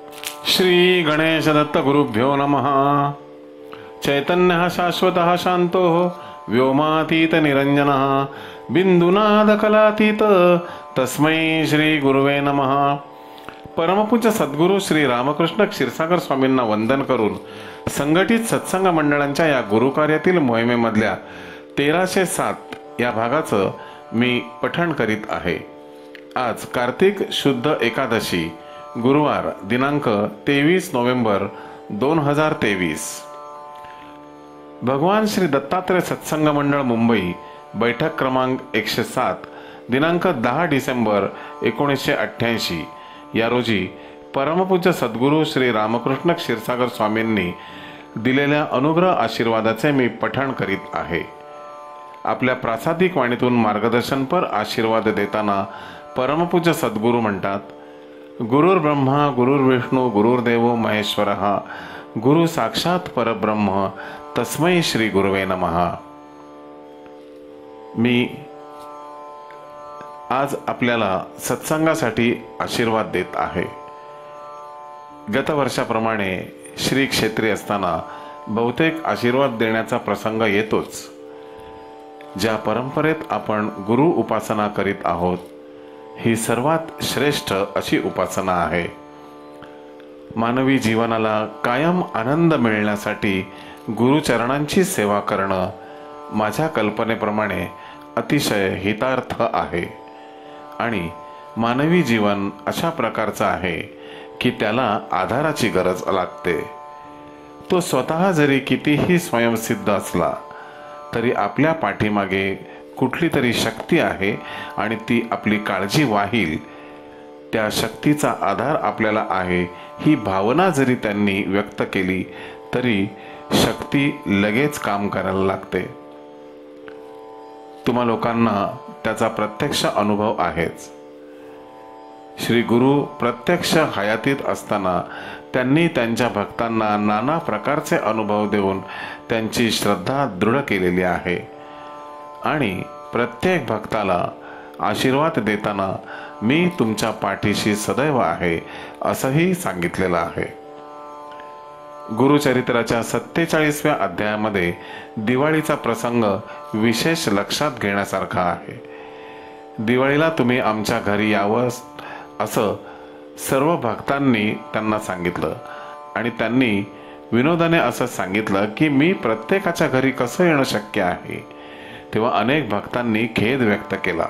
श्री गणेश दत्त गुरुभ्यो नमः। चैतन्य शाश्वत शांतो व्योमातीत निरंजन बिंदुनाद कलातीत तस्मै श्री गुरुवे नमः। परमपूज्य सद्गुरू श्री रामकृष्ण क्षीरसागर स्वामींना वंदन करून संघटित सत्संग मंडळांच्या या गुरुकार्यातील मोहिमेमधल्या 1307 या भागाचं मी पठण करीत आहे। आज कार्तिक शुद्ध एकादशी, गुरुवार, दिनांक 23 नोव्हेंबर 2023। भगवान श्री दत्तात्रय सत्संग मंडळ मुंबई, बैठक क्रमांक 107, दिनांक 10 डिसेंबर 1988 या रोजी परमपूज्य सद्गुरू श्री रामकृष्ण क्षीरसागर स्वामींनी दिलेल्या अनुग्रह आशीर्वादाचे मी पठण करीत आहे। आपल्या प्रासादिक वाणीतून मार्गदर्शनपर आशीर्वाद देताना परमपूज्य सद्गुरू म्हणतात, गुरुर् ब्रह्मा गुरुर्विष्णू गुरुर्देव महेश्वरः गुरु साक्षात परब्रह्म तस्मै श्री गुरुवे नमः। मी आज आपल्याला सत्संगासाठी आशीर्वाद देत आहे। गत वर्षाप्रमाणे श्री क्षेत्री असताना बहुतेक आशीर्वाद देण्याचा प्रसंग येतोच। ज्या परंपरेत आपण गुरु उपासना करीत आहोत, ही सर्वात श्रेष्ठ अशी उपासना आहे। मानवी जीवनाला कायम आनंद मिळण्यासाठी गुरुचरणांची सेवा करणं माझ्या कल्पनेप्रमाणे अतिशय हितार्थ आहे आणि मानवी जीवन अशा प्रकारचं आहे की त्याला आधाराची गरज लागते। तो स्वतः जरी कितीही स्वयंसिद्ध असला तरी आपल्या पाठीमागे कुठली तरी शक्ती आहे आणि ती आपली काळजी वाहील। त्या शक्तीचा आधार आपल्याला आहे ही भावना जरी त्यांनी व्यक्त केली तरी शक्ती लगेच काम करायला लागते। तुम्हा लोकांना त्याचा प्रत्यक्ष अनुभव आहेच। श्री गुरु प्रत्यक्ष हयातीत असताना त्यांनी त्यांच्या भक्तांना नाना प्रकारचे अनुभव देऊन त्यांची श्रद्धा दृढ केलेली आहे आणि प्रत्येक भक्ताला आशीर्वाद देताना मी तुमच्या पाठीशी सदैव आहे असंही सांगितलेलं आहे। गुरुचरित्राच्या 47व्या अध्यायामध्ये दिवाळीचा प्रसंग विशेष लक्षात घेण्यासारखा आहे। दिवाळीला तुम्ही आमच्या घरी यावं असं सर्व भक्तांनी त्यांना सांगितलं आणि त्यांनी विनोदाने असं सांगितलं की मी प्रत्येकाच्या घरी कसं येणं शक्य आहे। तेव्हा अनेक भक्तांनी खेद व्यक्त केला,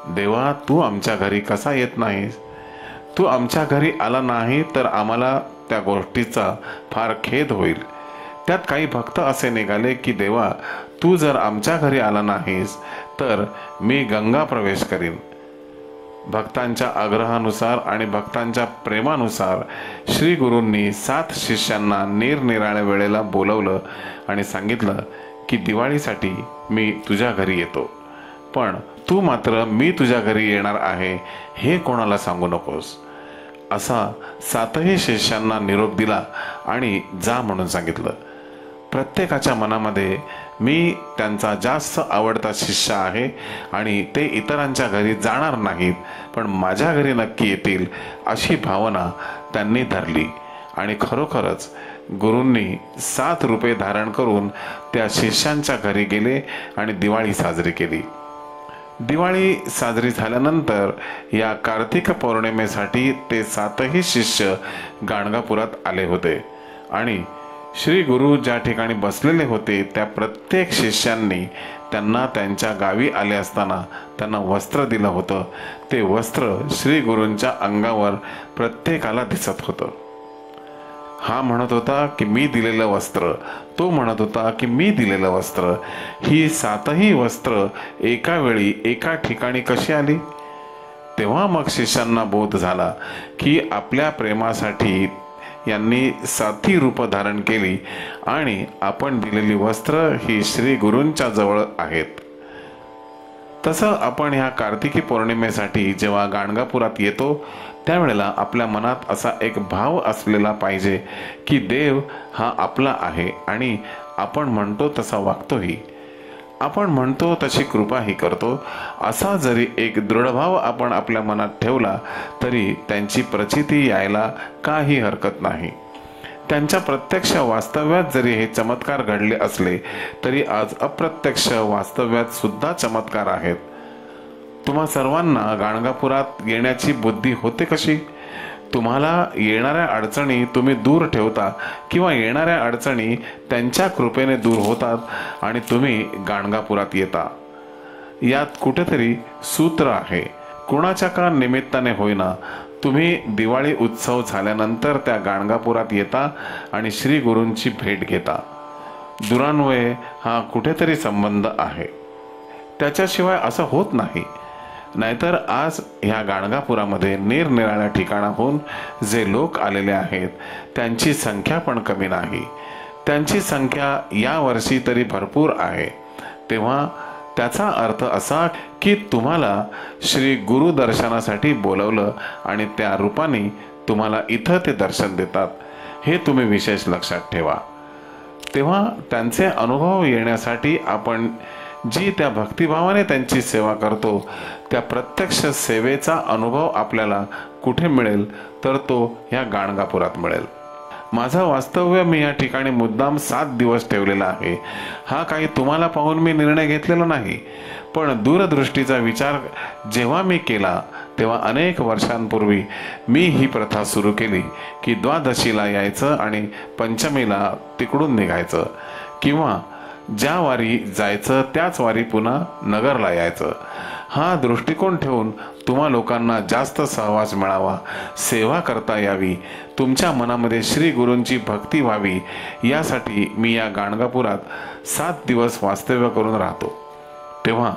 देवा तू आमच्या घरी कसा येत नाहीस? तू आमच्या घरी आला नाही तर आम्हाला त्या गोष्टीचा फार खेद होईल। त्यात काही भक्त असे निघाले की देवा तू जर आमच्या घरी आला नाहीस तर मी गंगा प्रवेश करीन। भक्तांच्या आग्रहानुसार आणि भक्तांच्या प्रेमानुसार श्री गुरूंनी 7 शिष्यांना निरनिराळ्या वेळेला बोलवलं आणि सांगितलं की दिवाळीसाठी मी तुझ्या घरी येतो, पण तू मात्र मी तुझ्या घरी येणार आहे हे कोणाला सांगू नकोस। असा 7ही शिष्यांना निरोप दिला आणि जा म्हणून सांगितलं। प्रत्येकाच्या मनामध्ये मी त्यांचा जास्त आवडता शिष्य आहे आणि ते इतरांच्या घरी जाणार नाहीत पण माझ्या घरी नक्की येतील अशी भावना त्यांनी धरली आणि खरोखरच गुरूंनी 7 रुपये धारण करून त्या शिष्यांच्या घरी गेले आणि दिवाळी साजरी केली। दिवाळी साजरी झाल्यानंतर या कार्तिक पौर्णिमेसाठी ते 7ही शिष्य गाणगापुरात आले होते आणि श्री गुरु ज्या ठिकाणी बसलेले होते त्या प्रत्येक शिष्यांनी त्यांना त्यांच्या गावी आले असताना त्यांना वस्त्र दिलं होतं। ते वस्त्र श्री गुरूंच्या अंगावर प्रत्येकाला दिसत होतं। हा म्हणत होता की मी दिलेलं वस्त्र, तो म्हणत होता की मी दिलेलं वस्त्र। ही 7ही वस्त्र एका वेळी एका ठिकाणी कशी आली? तेव्हा मग शिष्यांना बोध झाला की आपल्या प्रेमासाठी यांनी 7ही रूप धारण केली आणि आपण दिलेली वस्त्र ही श्री गुरूंच्या जवळ आहेत। तसं आपण ह्या कार्तिकी पौर्णिमेसाठी जेव्हा गाणगापुरात येतो त्यावेळेला आपल्या मनात असा एक भाव असलेला पाहिजे की देव हा आपला आहे आणि आपण म्हणतो तसा वागतोही। आपण म्हणतो तशी कृपाही करतो, असा जरी एक दृढभाव आपण आपल्या मनात ठेवला तरी त्यांची प्रचिती यायला काही हरकत नाही. त्यांच्या प्रत्यक्ष वास्तव्यात जरी हे चमत्कार घडले असले तरी आज अप्रत्यक्ष वास्तव्यात सुद्धा चमत्कार आहेत. तुम्हा सर्वांना गाणगापुरात येण्याची बुद्धी होते कशी? तुम्हाला येणाऱ्या अडचणी तुम्ही दूर ठेवता किंवा येणाऱ्या अडचणी त्यांच्या कृपेने दूर होतात आणि तुम्ही गाणगापुरात येता. यात कुठेतरी सूत्र आहे. कुणाच्या का निमित्ताने होईना तुम्ही दिवाळी उत्सव झाल्यानंतर त्या गाणगापुरात येता आणि श्री गुरूंची भेट घेता. दुरान्वये हा कुठेतरी संबंध आहे, त्याच्याशिवाय असं होत नाही. नाहीतर आज ह्या गाणगापुरामध्ये निरनिराळ्या ठिकाणाहून जे लोक आलेले आहेत त्यांची संख्या पण कमी नाही. त्यांची संख्या यावर्षी तरी भरपूर आहे. तेव्हा त्याचा अर्थ असा की तुम्हाला श्री गुरु दर्शनासाठी बोलवलं आणि त्या रूपाने तुम्हाला इथं ते दर्शन देतात, हे तुम्ही विशेष लक्षात ठेवा. तेव्हा त्यांचे अनुभव येण्यासाठी आपण जी त्या भक्तिभावाने त्यांची सेवा करतो त्या प्रत्यक्ष सेवेचा अनुभव आपल्याला कुठे मिळेल तर तो ह्या गाणगापुरात मिळेल. माझं वास्तव्य मी या ठिकाणी मुद्दाम 7 दिवस ठेवलेला आहे. हा काही तुम्हाला पाहून मी निर्णय घेतलेला नाही, पण दूरदृष्टीचा विचार जेव्हा मी केला तेव्हा अनेक वर्षांपूर्वी मी ही प्रथा सुरू केली की द्वादशीला यायचं आणि पंचमीला तिकडून निघायचं, किंवा ज्या वारी जायचं त्याच वारी पुन्हा नगरला यायचं. हा दृष्टिकोन ठेवून तुम्हा लोकांना जास्त सहवास मिळावा, सेवा करता यावी, तुमच्या मनामध्ये श्री गुरूंची भक्ती व्हावी, यासाठी मी या गाणगापुरात 7 दिवस वास्तव्य करून राहतो. तेव्हा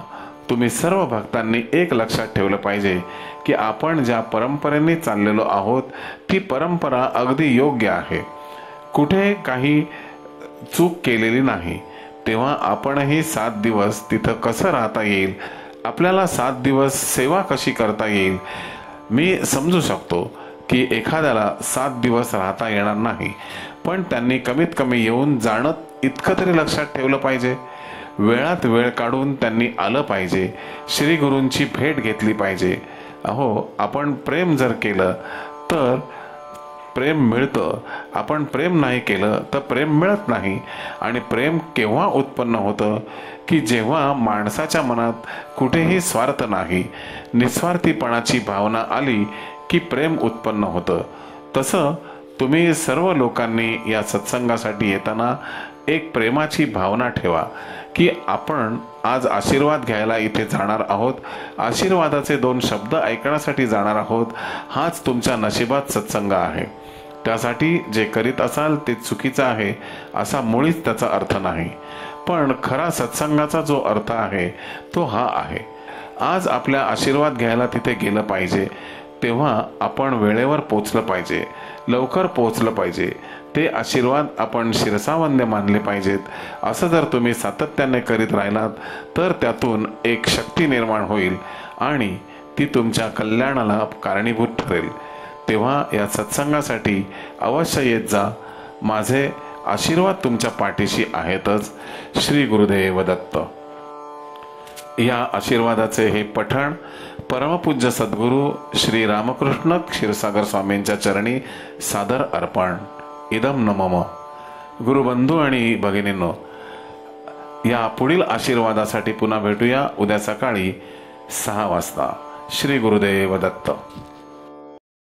तुम्ही सर्व भक्तांनी एक लक्षात ठेवलं पाहिजे की आपण ज्या परंपरेने चाललेलो आहोत ती परंपरा अगदी योग्य आहे, कुठे काही चूक केलेली नाही. तेव्हा आपणही 7 दिवस तिथं कसं राहता येईल, आपल्याला 7 दिवस सेवा कशी करता येईल. मी समजू शकतो की एखाद्याला 7 दिवस राहता येणार नाही, पण त्यांनी कमीत कमी येऊन जाणं इतकं तरी लक्षात ठेवलं पाहिजे. वेळात वेळ काढून त्यांनी आलं पाहिजे, श्री गुरूंची भेट घेतली पाहिजे. अहो, आपण प्रेम जर केलं तर प्रेम मिळतं, आपण प्रेम नाही केलं तर प्रेम मिळत नाही. आणि प्रेम केव्हा उत्पन्न होतं की जेव्हा माणसाच्या मनात कुठेही स्वार्थ नाही, निस्वार्थीपणाची भावना आली की प्रेम उत्पन्न होतं. तसं तुम्ही सर्व लोकांनी या सत्संगासाठी येताना एक प्रेमाची भावना ठेवा की आपण आज आशीर्वाद घ्यायला इथे जाणार आहोत, आशीर्वादाचे 2 शब्द ऐकण्यासाठी जाणार आहोत. हाच तुमच्या नशिबात सत्संग आहे. त्यासाठी जे करीत असाल ते चुकीचं आहे असा मुळीच त्याचा अर्थ नाही, पण खरा सत्संगाचा जो अर्थ आहे तो हा आहे. आज आपल्या आशीर्वाद घ्यायला तिथे गेलं पाहिजे, तेव्हा आपण वेळेवर पोचलं पाहिजे, लवकर पोचलं पाहिजे. ते आशीर्वाद आपण शिरसावंद्य मानले पाहिजेत. असं जर तुम्ही सातत्याने करीत राहिलात तर त्यातून एक शक्ती निर्माण होईल आणि ती तुमच्या कल्याणाला कारणीभूत ठरेल. तेव्हा या सत्संगासाठी अवश्य येत जा. माझे आशीर्वाद तुमच्या पाठीशी आहेतच. श्री गुरुदेव दत्त. या आशीर्वादाचे हे पठण परमपूज्य सद्गुरू श्री रामकृष्ण क्षीरसागर स्वामींच्या चरणी सादर अर्पण. इदम नमः. गुरुबंधू आणि भगिनींनो, या पुढील आशीर्वादासाठी पुन्हा भेटूया उद्या सकाळी 6 वाजता. श्री गुरुदेव दत्त.